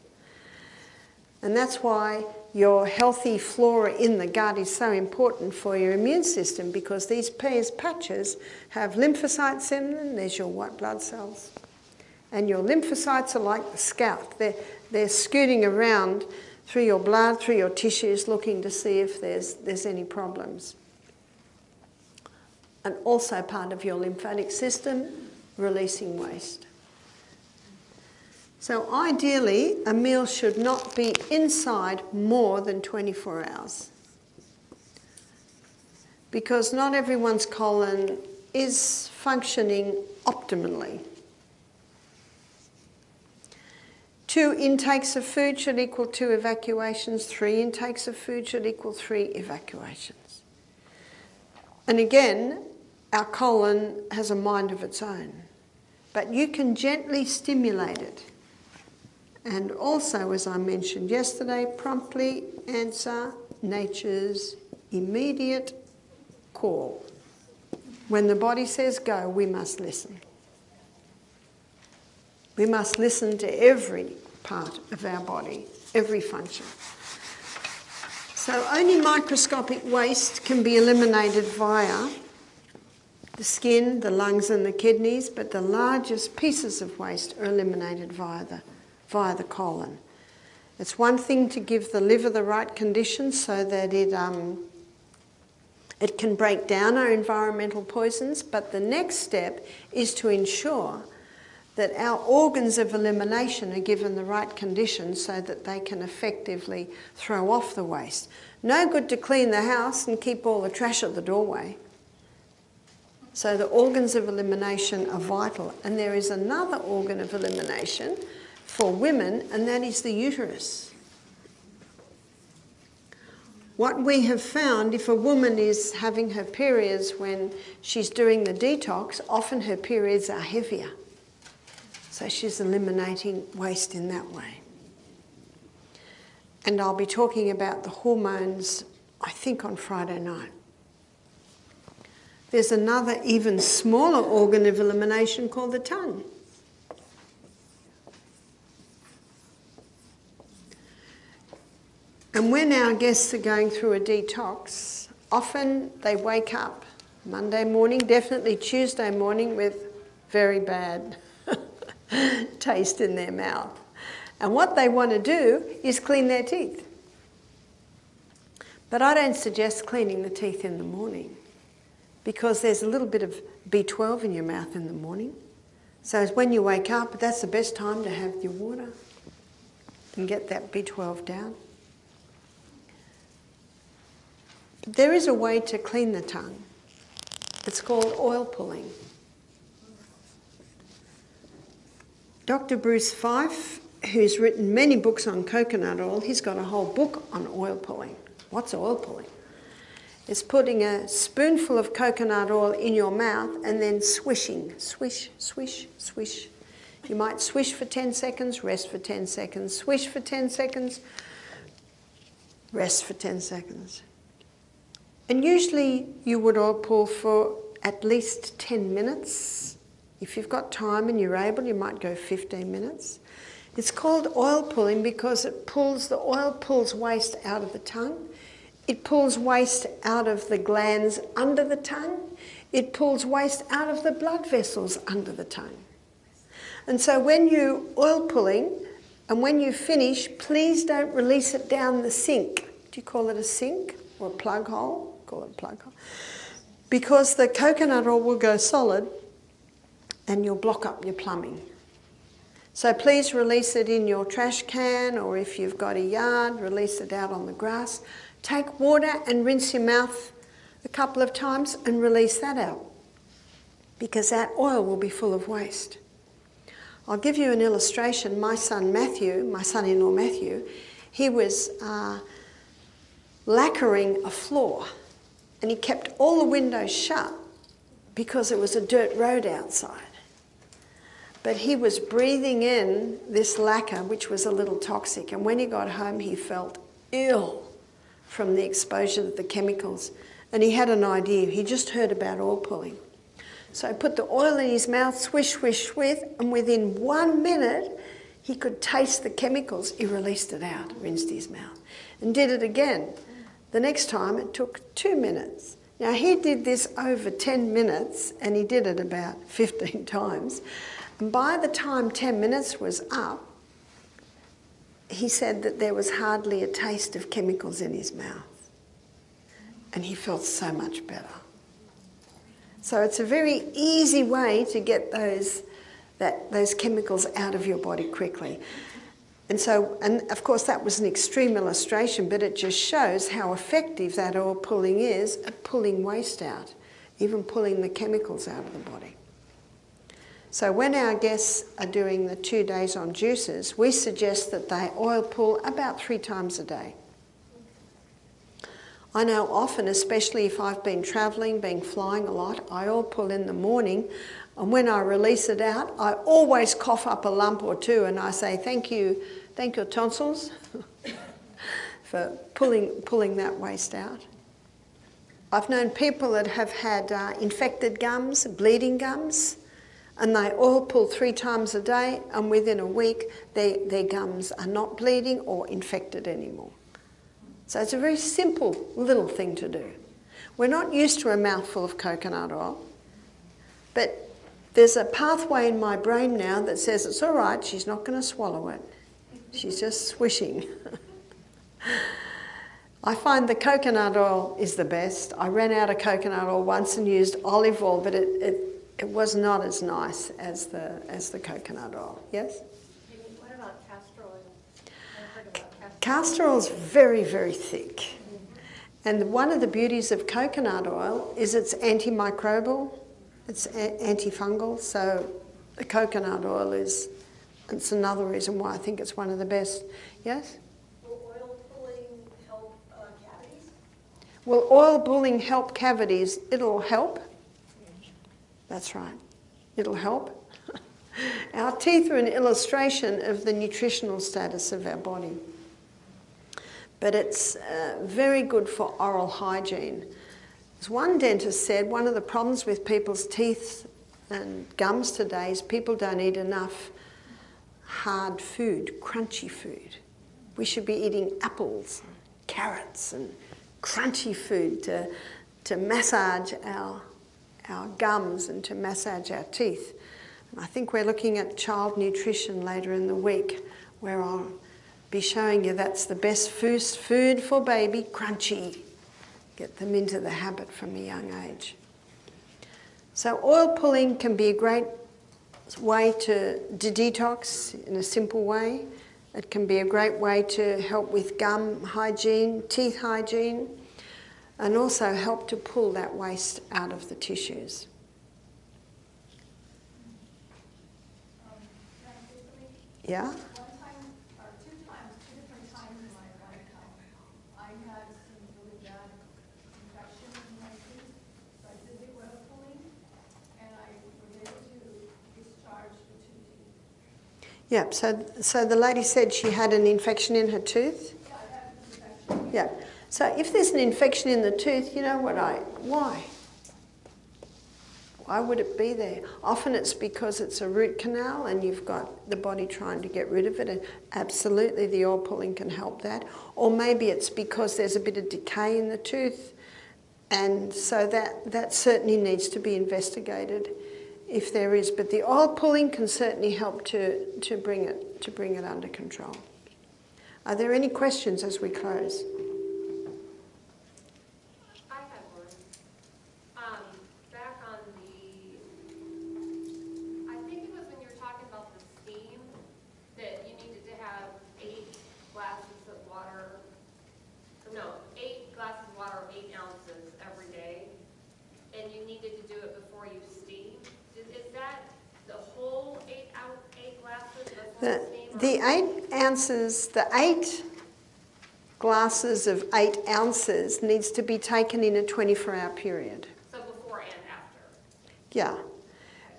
And that's why your healthy flora in the gut is so important for your immune system, because these patches have lymphocytes in them. There's your white blood cells. And your lymphocytes are like the scout. They're scooting around through your blood, through your tissues, looking to see if there's any problems. And also part of your lymphatic system, releasing waste. So ideally, a meal should not be inside more than 24 hours. Because not everyone's colon is functioning optimally. 2 intakes of food should equal 2 evacuations. 3 intakes of food should equal 3 evacuations. And again, our colon has a mind of its own. But you can gently stimulate it. And also, as I mentioned yesterday, promptly answer nature's immediate call. When the body says go, we must listen. We must listen to every part of our body, every function. So only microscopic waste can be eliminated via the skin, the lungs and the kidneys, but the largest pieces of waste are eliminated via the colon. It's one thing to give the liver the right conditions so that it can break down our environmental poisons, but the next step is to ensure that our organs of elimination are given the right conditions so that they can effectively throw off the waste. No good to clean the house and keep all the trash at the doorway. So the organs of elimination are vital. And there is another organ of elimination for women, and that is the uterus. What we have found, if a woman is having her periods when she's doing the detox, often her periods are heavier. So she's eliminating waste in that way. And I'll be talking about the hormones, I think, on Friday night. There's another even smaller organ of elimination called the tongue. And when our guests are going through a detox, often they wake up Monday morning, definitely Tuesday morning, with very bad taste in their mouth. And what they want to do is clean their teeth. But I don't suggest cleaning the teeth in the morning, because there's a little bit of B12 in your mouth in the morning. So when you wake up, that's the best time to have your water and get that B12 down. But there is a way to clean the tongue. It's called oil pulling. Dr. Bruce Fife, who's written many books on coconut oil, he's got a whole book on oil pulling. What's oil pulling? It's putting a spoonful of coconut oil in your mouth and then swishing. Swish, swish, swish. You might swish for 10 seconds, rest for 10 seconds, swish for 10 seconds, rest for 10 seconds. And usually you would oil pull for at least 10 minutes. If you've got time and you're able, you might go 15 minutes. It's called oil pulling because the oil pulls waste out of the tongue. It pulls waste out of the glands under the tongue. It pulls waste out of the blood vessels under the tongue. And so when you're oil pulling, and when you finish, please don't release it down the sink. Do you call it a sink or a plug hole? Call it a plug hole. Because the coconut oil will go solid and you'll block up your plumbing. So please release it in your trash can, or if you've got a yard, release it out on the grass. Take water and rinse your mouth a couple of times and release that out, because that oil will be full of waste. I'll give you an illustration. My son-in-law Matthew, he was lacquering a floor, and he kept all the windows shut because it was a dirt road outside. But he was breathing in this lacquer, which was a little toxic, and when he got home he felt ill from the exposure to the chemicals. And he had an idea. He just heard about oil pulling. So he put the oil in his mouth, swish, swish, swish, and within 1 minute, he could taste the chemicals. He released it out, rinsed his mouth, and did it again. The next time, it took 2 minutes. Now, he did this over 10 minutes, and he did it about 15 times. And by the time 10 minutes was up, he said that there was hardly a taste of chemicals in his mouth. And he felt so much better. So it's a very easy way to get those chemicals out of your body quickly. And of course that was an extreme illustration, but it just shows how effective that oil pulling is at pulling waste out, even pulling the chemicals out of the body. So when our guests are doing the 2 days on juices, we suggest that they oil pull about 3 times a day. I know often, especially if I've been travelling, been flying a lot, I oil pull in the morning, and when I release it out, I always cough up a lump or two, and I say, thank you tonsils for pulling that waste out. I've known people that have had infected gums, bleeding gums, and they oil pull 3 times a day, and within a week their gums are not bleeding or infected anymore. So it's a very simple little thing to do. We're not used to a mouthful of coconut oil, but there's a pathway in my brain now that says it's all right, she's not going to swallow it. She's just swishing. I find the coconut oil is the best. I ran out of coconut oil once and used olive oil, but it was not as nice as the coconut oil. Yes? What about castor oil? I've heard about castor oil. Castor oil is very, very thick. And one of the beauties of coconut oil is it's antimicrobial, it's antifungal, so the coconut oil it's another reason why I think it's one of the best. Yes? Will oil pulling help cavities? Will oil pulling help cavities? It'll help. That's right. It'll help. Our teeth are an illustration of the nutritional status of our body. But it's very good for oral hygiene. As one dentist said, one of the problems with people's teeth and gums today is people don't eat enough hard food, crunchy food. We should be eating apples, carrots, and crunchy food to massage our gums and to massage our teeth. And I think we're looking at child nutrition later in the week, where I'll be showing you that's the best food for baby, crunchy. Get them into the habit from a young age. So oil pulling can be a great way to detox in a simple way. It can be a great way to help with gum hygiene, teeth hygiene, and also help to pull that waste out of the tissues. Yeah? One time, or 2 different times in my lifetime, I had some really bad infection in my teeth. So I did the oil pulling, and I was able to discharge the 2 teeth. Yeah, so the lady said she had an infection in her tooth? Yeah, I had an infection. Yeah. So if there's an infection in the tooth, you know what why? Why would it be there? Often it's because it's a root canal and you've got the body trying to get rid of it, and absolutely the oil pulling can help that. Or maybe it's because there's a bit of decay in the tooth, and so that certainly needs to be investigated if there is. But the oil pulling can certainly help to bring it under control. Are there any questions as we close? The 8 ounces, the 8 glasses of 8 ounces needs to be taken in a 24-hour period. So before and after? Yeah.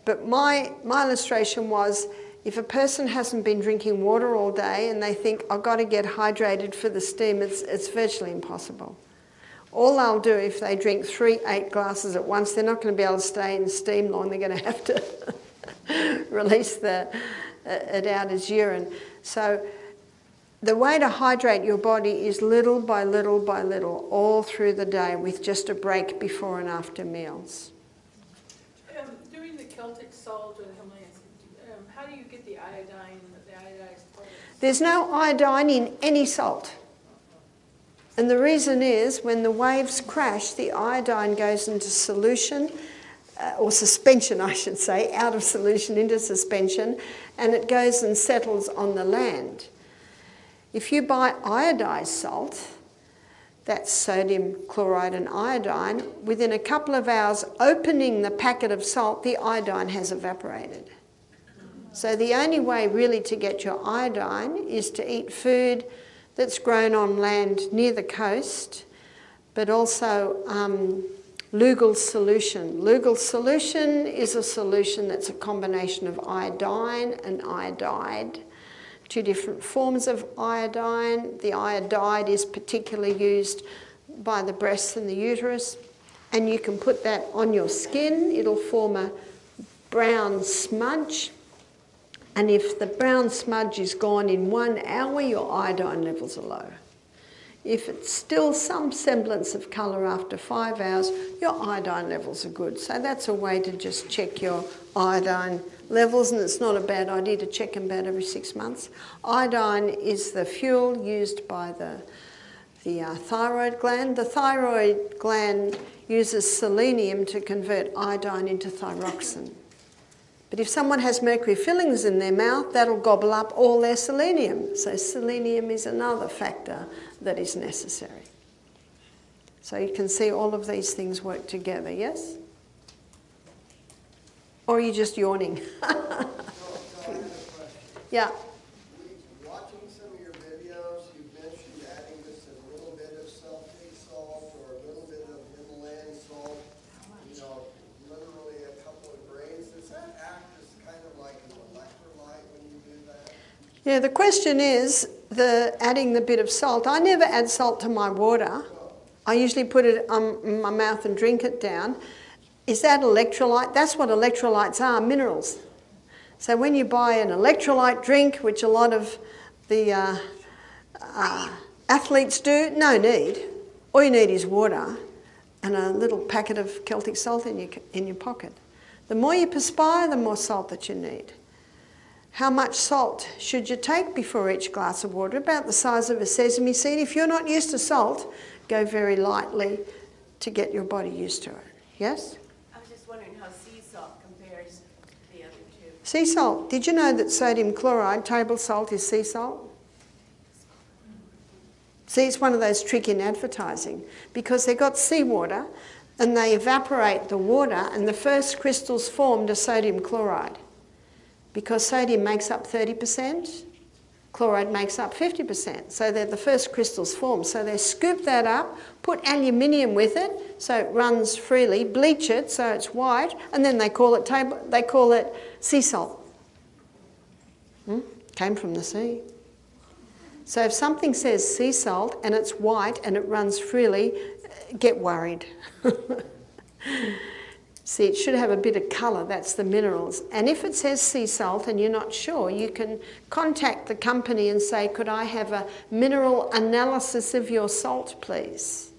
But my illustration was If a person hasn't been drinking water all day and they think, I've got to get hydrated for the steam, it's virtually impossible. All they'll do if they drink 8 glasses at once, they're not going to be able to stay in steam long. They're going to have to release it out as urine. So the way to hydrate your body is little by little by little, all through the day, with just a break before and after meals. Doing the Celtic salt or the Himalayas, how do you get the iodine, the iodized part? There's no iodine in any salt. And the reason is, when the waves crash, the iodine goes into solution, or suspension I should say, out of solution into suspension, and it goes and settles on the land. If you buy iodized salt, that's sodium chloride and iodine, within a couple of hours opening the packet of salt, the iodine has evaporated. So the only way really to get your iodine is to eat food that's grown on land near the coast, but also Lugol solution. Lugol solution is a solution that's a combination of iodine and iodide, 2 different forms of iodine. The iodide is particularly used by the breasts and the uterus, and you can put that on your skin. It'll form a brown smudge. And if the brown smudge is gone in 1 hour, your iodine levels are low. If it's still some semblance of colour after 5 hours, your iodine levels are good. So that's a way to just check your iodine levels, and it's not a bad idea to check them about every 6 months. Iodine is the fuel used by the thyroid gland. The thyroid gland uses selenium to convert iodine into thyroxine. But if someone has mercury fillings in their mouth, that'll gobble up all their selenium. So selenium is another factor that is necessary. So you can see all of these things work together, yes? Or are you just yawning? Yeah. Watching some of your videos, you've mentioned adding just a little bit of sulfate salt or a little bit of Himalayan salt, literally a couple of grains. Does that act as kind of like an electrolyte when you do that? Yeah, the question is adding the bit of salt. I never add salt to my water. I usually put it in my mouth and drink it down. Is that electrolyte? That's what electrolytes are, minerals. So when you buy an electrolyte drink, which a lot of the athletes do, no need. All you need is water and a little packet of Celtic salt in your pocket. The more you perspire, the more salt that you need. How much salt should you take before each glass of water? About the size of a sesame seed. If you're not used to salt, go very lightly to get your body used to it. Yes? I was just wondering how sea salt compares to the other two. Sea salt. Did you know that sodium chloride, table salt, is sea salt? See, it's one of those tricks in advertising, because they've got seawater and they evaporate the water and the first crystals formed are sodium chloride. Because sodium makes up 30%, chloride makes up 50%. So they're the first crystals formed. So they scoop that up, put aluminium with it so it runs freely, bleach it so it's white, and then they call it sea salt. Came from the sea. So if something says sea salt and it's white and it runs freely, get worried. See, it should have a bit of colour, that's the minerals. And if it says sea salt and you're not sure, you can contact the company and say, could I have a mineral analysis of your salt, please?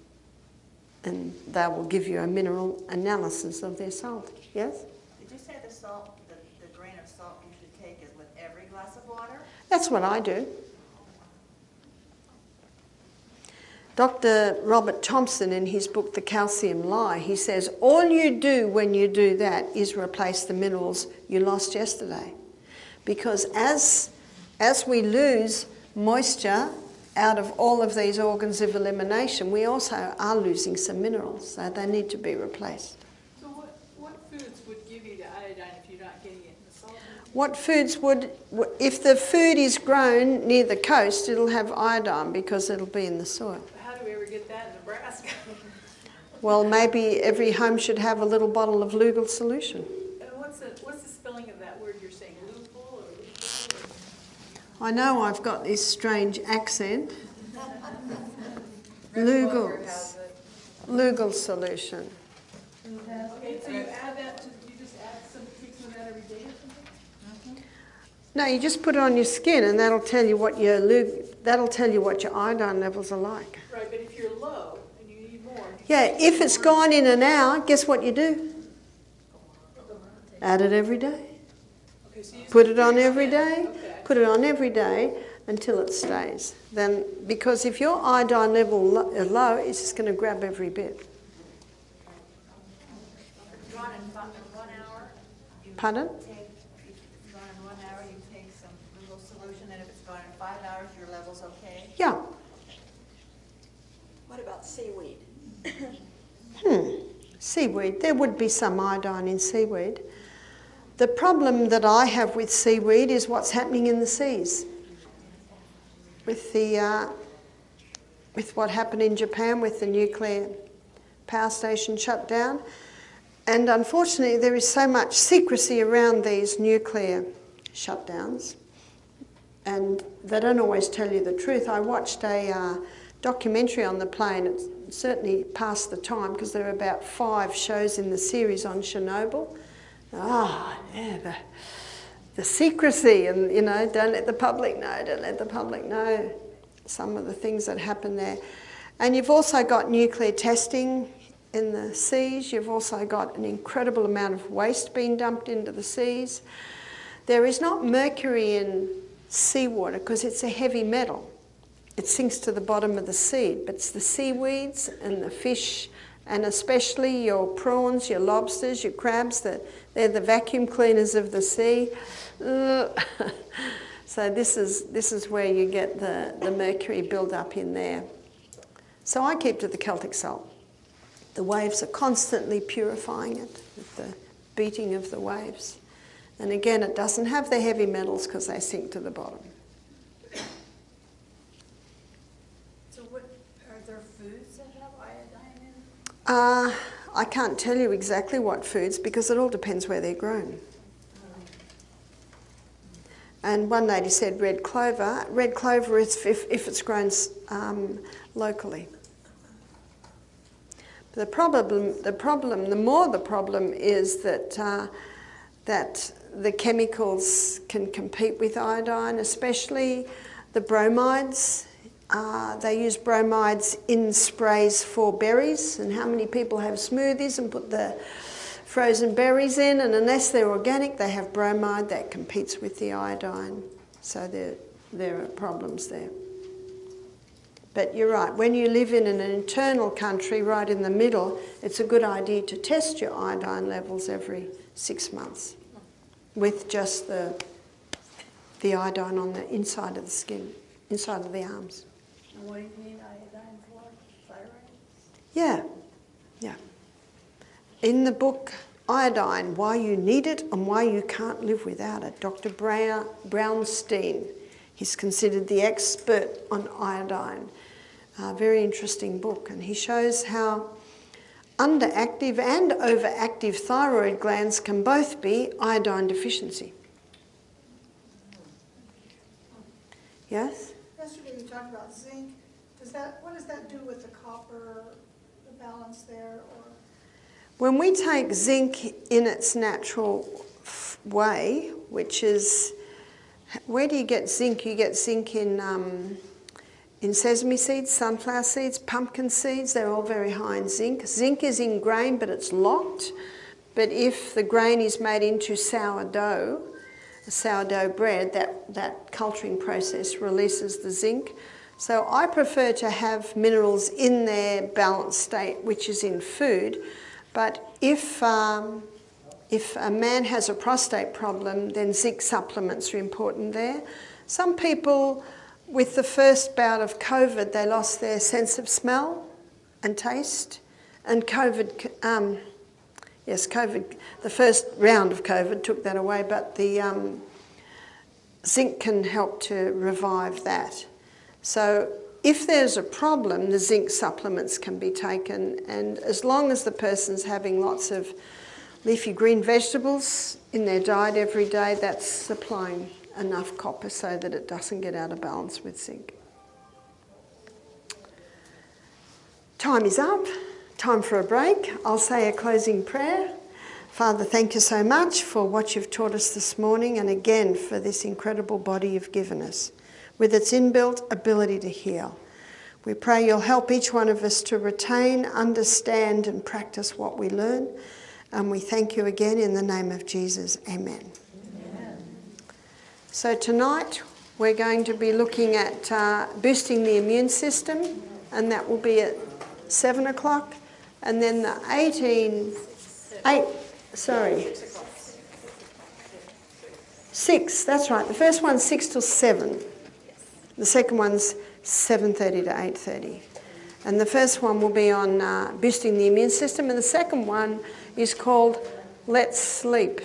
And they will give you a mineral analysis of their salt, yes? Did you say the salt, the grain of salt you should take is with every glass of water? That's what I do. Dr. Robert Thompson, in his book, The Calcium Lie, he says, all you do when you do that is replace the minerals you lost yesterday. Because as we lose moisture out of all of these organs of elimination, we also are losing some minerals, so they need to be replaced. So what foods would give you the iodine if you're not getting it in the salt? What foods would, if the food is grown near the coast, it'll have iodine because it'll be in the soil. How do we ever get that in Nebraska? Well, maybe every home should have a little bottle of Lugol solution. And what's the spelling of that word you're saying? Lupul or I know I've got this strange accent. Walker has Lugal solution. Okay, so you add that to, you just add some, take some of that every day or something? No, you just put it on your skin, and that'll tell you what your iodine levels are like. Right, but if you're low and you need more. Yeah, if it's gone in an hour, guess what you do? Add it every day. Okay, so you use Put it on every day. Okay. Put it on every day until it stays. Then, because if your iodine level is low, it's just going to grab every bit. If you run in 1 hour, you Pardon? take, if it's gone in 1 hour, you take some little solution, and if it's gone in 5 hours, your level's okay. Yeah. What about seaweed? Seaweed. There would be some iodine in seaweed. The problem that I have with seaweed is what's happening in the seas. With what happened in Japan with the nuclear power station shut down. And unfortunately, there is so much secrecy around these nuclear shutdowns, and they don't always tell you the truth. I watched a documentary on the plane. It certainly passed the time because there are about 5 shows in the series on Chernobyl. The secrecy, and don't let the public know some of the things that happen there. And you've also got nuclear testing in the seas. You've also got an incredible amount of waste being dumped into the seas. There is not mercury in seawater because it's a heavy metal. It sinks to the bottom of the sea, but it's the seaweeds and the fish, and especially your prawns, your lobsters, your crabs, they're the vacuum cleaners of the sea. So this is where you get the mercury build up in there. So I keep to the Celtic salt. The waves are constantly purifying it with the beating of the waves. And again, it doesn't have the heavy metals because they sink to the bottom. So what, are there foods that have iodine in? I can't tell you exactly what foods because it all depends where they're grown. And one lady said red clover. Red clover is if it's grown locally. The more the problem is that the chemicals can compete with iodine, especially the bromides. They use bromides in sprays for berries, and how many people have smoothies and put the frozen berries in, and unless they're organic, they have bromide that competes with the iodine. So there are problems there. But you're right, when you live in an internal country right in the middle, it's a good idea to test your iodine levels every 6 months with just the iodine on the inside of the skin, inside of the arms. And what do you need iodine for? Thyroid? Yeah. In the book Iodine, Why You Need It and Why You Can't Live Without It, Dr. Brownstein, he's considered the expert on iodine. Very interesting book, and he shows how underactive and overactive thyroid glands can both be iodine deficiency. Yes? Yesterday you talked about zinc. What does that do with the copper, the balance there? Or When we take zinc in its natural way, which is, where do you get zinc? You get zinc in sesame seeds, sunflower seeds, pumpkin seeds. They're all very high in zinc. Zinc is in grain, but it's locked. But if the grain is made into sourdough bread, that culturing process releases the zinc. So I prefer to have minerals in their balanced state, which is in food. But if a man has a prostate problem, then zinc supplements are important there. Some people, with the first bout of COVID, they lost their sense of smell and taste. And COVID, the first round of COVID took that away, but the zinc can help to revive that. So if there's a problem, the zinc supplements can be taken, and as long as the person's having lots of leafy green vegetables in their diet every day, that's supplying enough copper so that it doesn't get out of balance with zinc. Time is up. Time for a break. I'll say a closing prayer. Father, thank you so much for what you've taught us this morning, and again for this incredible body you've given us with its inbuilt ability to heal. We pray you'll help each one of us to retain, understand and practice what we learn. And we thank you again in the name of Jesus. Amen. Amen. So tonight we're going to be looking at boosting the immune system, and that will be at 7 o'clock. And then the 6, that's right. The first one's 6 till 7. The second one's 7:30 to 8:30. And the first one will be on boosting the immune system, and the second one is called Let's Sleep.